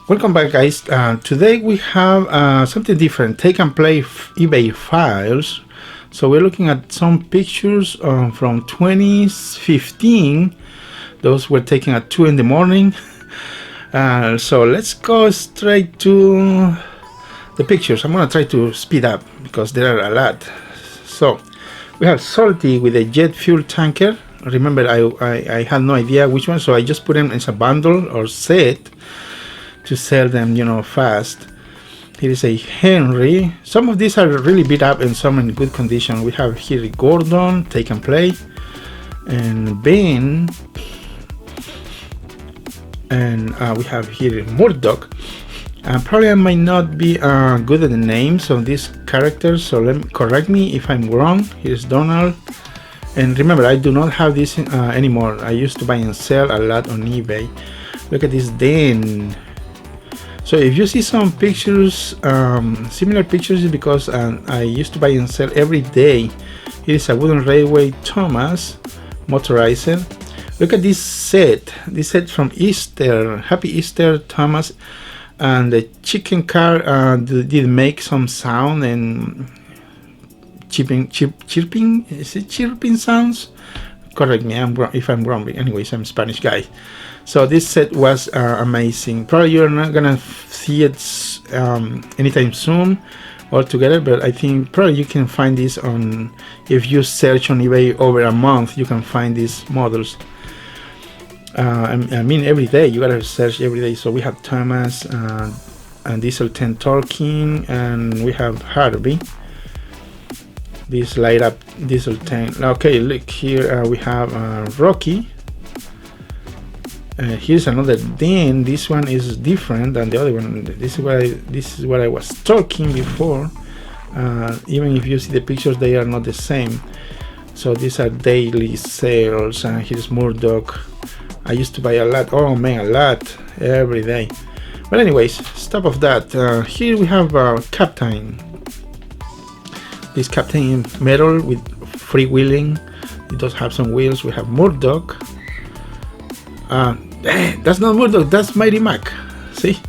Welcome back, guys. Today we have something different, take and play eBay files. So we're looking at some pictures from 2015. Those were taken at 2 in the morning. So let's go straight to the pictures. I'm gonna try to speed up because there are a lot. So we have Salty with a jet fuel tanker. Remember, I had no idea which one, so I just put them as a bundle or set to sell them, fast. Here is a Henry. Some of these are really beat up and some in good condition. We have here Gordon, take and play, and Ben, and we have here Murdoch. Probably I might not be good at the names of these characters, so correct me if I'm wrong. Here's Donald. And remember, I do not have this anymore. I used to buy and sell a lot on eBay. Look at this Dan. So if you see some pictures, similar pictures, is because I used to buy and sell every day. Here is a wooden railway Thomas, motorized. Look at this set from Easter, Happy Easter Thomas. And the chicken car did make some sound and chirping, is it chirping sounds? Correct me if I'm wrong, but anyways, I'm a Spanish guy. So this set was amazing. Probably you're not gonna see it anytime soon altogether, but I think probably you can find this on, if you search on eBay over a month, you can find these models. I mean every day, you gotta search every day. So we have Thomas and Diesel 10 Tolkien, and we have Harvey. This light up Diesel 10. Okay, look here, we have Rocky. Here's another Dan. This one is different than the other one. This is what I was talking before. Even if you see the pictures, they are not the same. So these are daily sales. Here's Murdoch. I used to buy a lot. Oh man, a lot every day. But anyways, stop of that. Here we have Captain. This Captain metal with freewheeling. It does have some wheels. We have Murdoch. That's not Murdoch, that's Mighty Mac. See,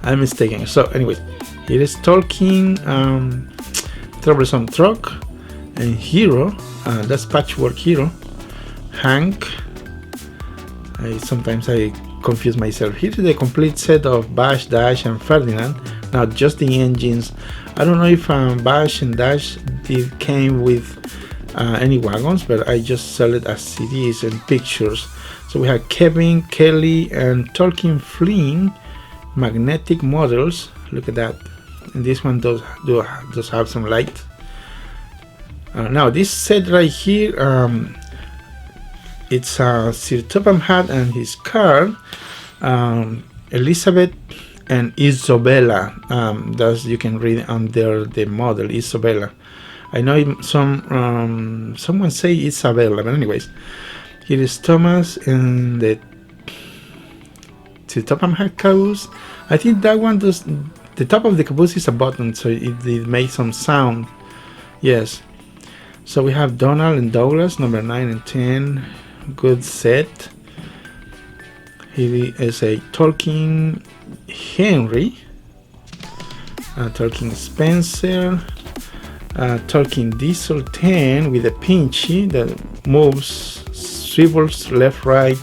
I'm mistaken. So anyways, here is Tolkien, Troublesome Truck, and Hero. That's Patchwork Hero. Hank. Sometimes I confuse myself. Here is the complete set of Bash, Dash, and Ferdinand. Now just the engines. I don't know if Bash and Dash came with any wagons, but I just sell it as CDs and pictures. So we have Kevin, Kelly, and Tolkien Flynn magnetic models. Look at that. And this one does have some light. Now this set right here, it's Sir Topham Hatt and his car, Elizabeth and Isabella. Thus you can read under the model Isabella. I know someone say Isabella, but anyways. Here is Thomas and the Topham Hatt caboose. I think that one does. The top of the caboose is a button, so it makes some sound. Yes. So we have Donald and Douglas, number 9 and 10. Good set. Here is a Tolkien Henry, Tolkien Spencer, Tolkien Diesel 10 with a pinchy that moves, swivels left, right,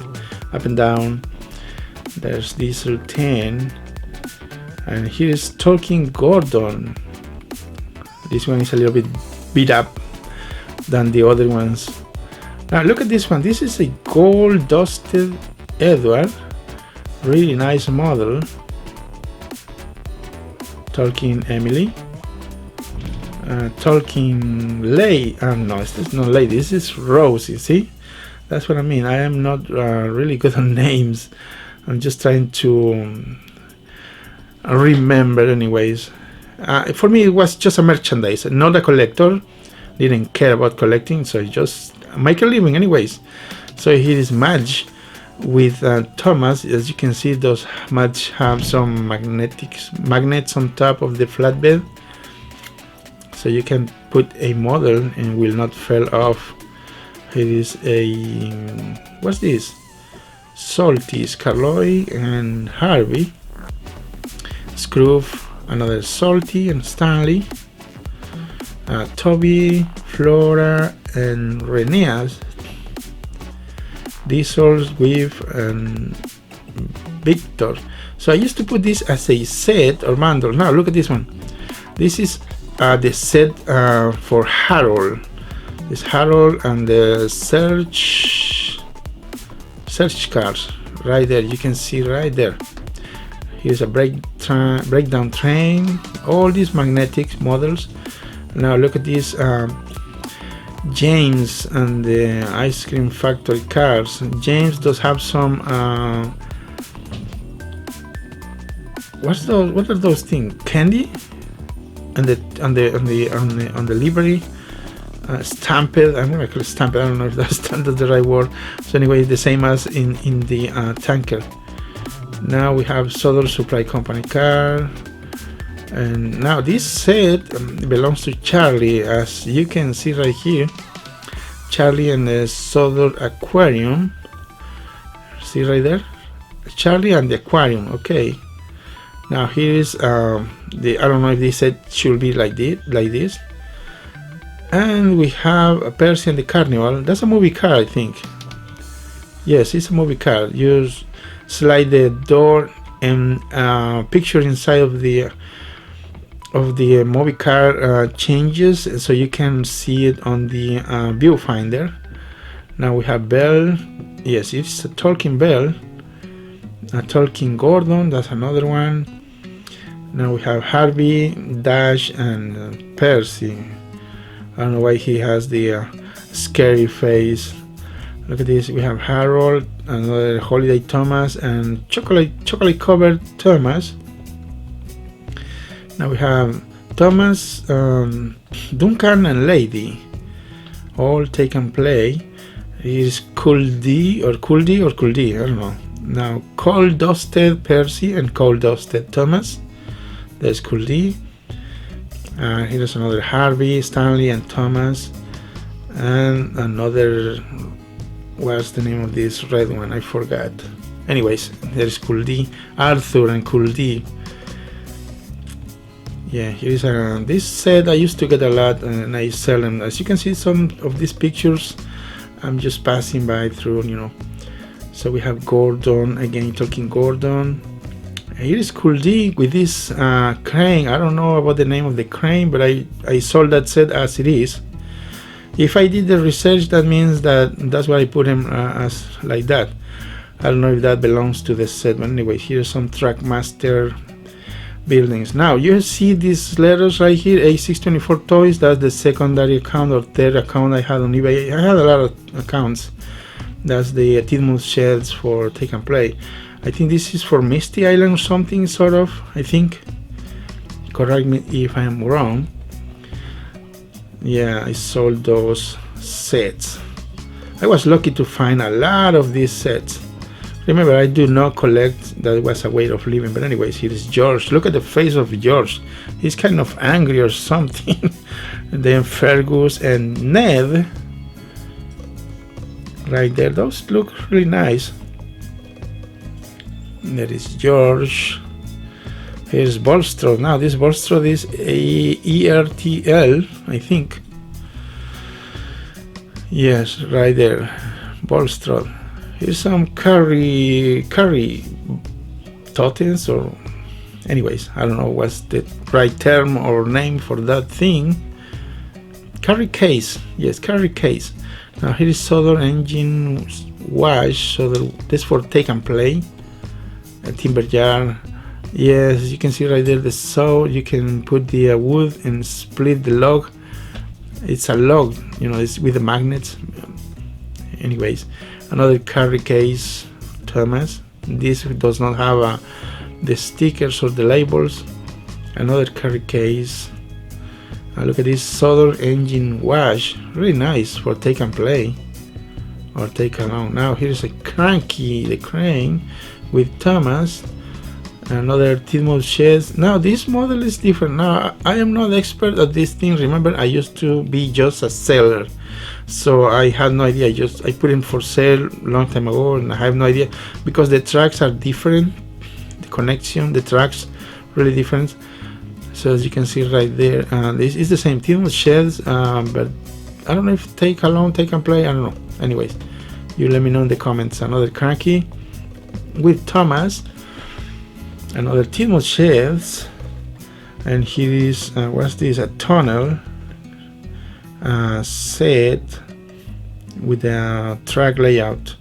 up and down. There's Diesel 10, and here's Tolkien Gordon. This one is a little bit beat up than the other ones. Now look at this one. This is a gold dusted Edward, really nice model. Tolkien Emily, Tolkien Lay. No, it's not Lay. This is Rose. You see, that's what I mean. I am not really good on names. I'm just trying to remember. Anyways, for me it was just a merchandise, not a collector. Didn't care about collecting, so just make a living anyways. So here is Madge with Thomas. As you can see, those Madge have some magnets on top of the flatbed, so you can put a model and will not fall off. Here is a, what's this? Salty, Scarloy and Harvey. Screw, another Salty and Stanley, Toby, Flora, and Reneas. Diesels with Victor. So I used to put this as a set or bundle. Now look at this one. This is the set for Harold. This Harold and the search cars right there. You can see right there. Here's a breakdown train. All these magnetic models. Now look at this James and the ice cream factory cars. James does have some what are those things? Candy? And on the livery, stamped. I'm gonna call it stamped. I don't know if that's the right word. So anyway, the same as in the tanker. Now we have Southern Supply Company car, and now this set belongs to Charlie, as you can see right here. Charlie and the Southern Aquarium. See right there, Charlie and the Aquarium. Okay. Now here is the, I don't know if this set should be like this. And we have a Percy and the Carnival. That's a movie car, I think. Yes, it's a movie car. You slide the door and picture inside of the movie car changes, so you can see it on the viewfinder. Now we have Bell. Yes, it's a Tolkien Bell. A Tolkien Gordon, that's another one. Now we have Harvey, Dash, and Percy. I don't know why he has the scary face. Look at this. We have Harold, another Holiday Thomas, and chocolate covered Thomas. Now we have Thomas, Duncan, and Lady. All take and play. Here's Cool-D, I don't know. Now Cold Dusted Percy and Cold Dusted Thomas. There's Cool-D. Here's another Harvey, Stanley, and Thomas. And another, what's the name of this red one? I forgot. Anyways, there's Cool-D, Arthur, and Cool-D. Yeah, here's this set I used to get a lot, and I sell them. As you can see, some of these pictures I'm just passing by through, you know. So we have Gordon, again talking Gordon. Here is Cool-D with this crane. I don't know about the name of the crane, but I sold that set as it is. If I did the research, that means that's why I put him as like that. I don't know if that belongs to the set, but anyway, here's some Trackmaster buildings. Now you see these letters right here, A624 Toys. That's the secondary account or third account I had on eBay. I had a lot of accounts. That's the Tidmus sheds for take and play. I think this is for Misty Island or something, sort of, I think. Correct me if I'm wrong. Yeah, I sold those sets. I was lucky to find a lot of these sets. Remember, I do not collect. That was a way of living. But anyways, here is George. Look at the face of George. He's kind of angry or something. Then Fergus and Ned. Right there. Those look really nice. There is George. Here's Bolstrode. Now this Bolstrode is a ERTL, I think. Yes, right there. Bolstrode. Here's some curry totems, or anyways, I don't know what's the right term or name for that thing. Carry case. Yes, carry case. Now here is Southern engine wash. So this for take and play. A timber jar. Yes, you can see right there the saw. You can put the wood and split the log. It's a log, you know, it's with the magnets. Anyways, another carry case, Thomas. This does not have the stickers or the labels. Another carry case. Look at this Southern engine wash. Really nice for take and play or take along. Now here's a cranky, the crane with Thomas. Another Tidmus sheds. Now this model is different. Now I am not expert at this thing. Remember, I used to be just a seller, so I had no idea. I put him for sale a long time ago, and I have no idea because the tracks are different. The connection, the tracks really different. So as you can see right there, this is the same team with sheds, but I don't know if take alone, take and play, I don't know. Anyways, you let me know in the comments. Another cranky with Thomas, another team of sheds, and here is what's this, a tunnel set with a track layout.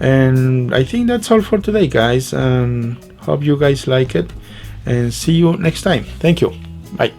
And I think that's all for today, guys, and hope you guys like it, and see you next time. Thank you. Bye.